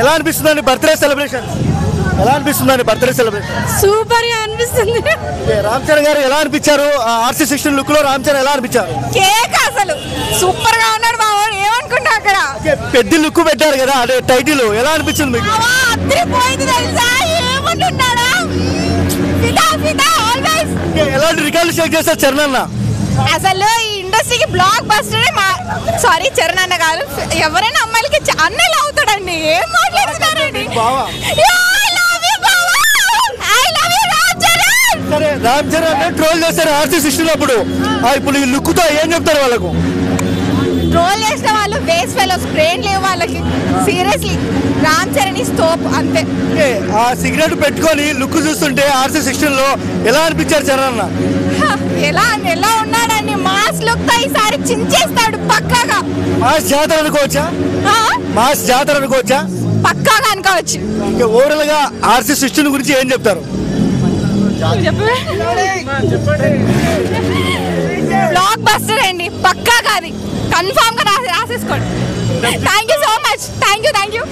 ఎలా అనిపిస్తుందండి birthday celebration? ఎలా అనిపిస్తుందండి బర్త్డే సెలబ్రేషన్? సూపర్ గా అనిపిస్తుంది. రామ్ చరణ్ గారు ఎలా అనిపించారు? RC16 లుక్ లో రామ్ చరణ్ ఎలా అనిపించారు? కేక్ అసలు సూపర్ గా ఉన్నాడు బాబు. ఏమనుకుంటా అక్కడ పెద్ద లుక్ పెట్టారు కదా, అదే టైటిల్ ఎలా అనిపించింది మీకు? అదిరిపోయింది తెలుసా. ఏమంటున్నాడా ఫిదా ఫిదా ఆల్వేస్. ఎలాంటి రికార్డు షేక్ చేస్తారు చరణ్ అన్న? అసలు ఈ ఇండస్ట్రీకి బ్లాక్ బస్టర్. సారీ చరణ్ అన్న కాదు, ఎవరైనా అమ్మాయిలకి అన్నలు అవుతాడండి. ఏం మాట్లాడుతున్నారండి? సరే రామ్ చరణ్ ట్రోల్ చేస్తారు RC16 అప్పుడు, ఇప్పుడు ఈ లుక్ తో ఏం చెప్తారు వాళ్ళకు? ట్రోల్ చేసిన వాళ్ళు బేస్ ఫెలోస్, బ్రెయిన్ లేవు వాళ్ళకి. సీరియస్లీ రామ్ చరణ్ ఇస్ తోప్ అంతే. ఆ సిగరెట్ పెట్టుకొని లుక్ చూస్తుంటే RC16 లో ఎలా అనిపించారు చరణ్ అన్న? ఎలా ఉన్నాడండి? మాస్ లుక్ తో ఈసారి చించేస్తాడు పక్కాగా. మాస్ జాతర అనుకోవచ్చా? మాస్ జాతర అనుకోవచ్చా? పక్కాగా అనుకోవచ్చు. ఓవరాల్ గా RC16 గురించి ఏం చెప్తారు? బ్లాక్ బస్టర్ అండి పక్కాగా. అది కన్ఫామ్ గా రాసేసుకోండి. Thank you so much. Thank you.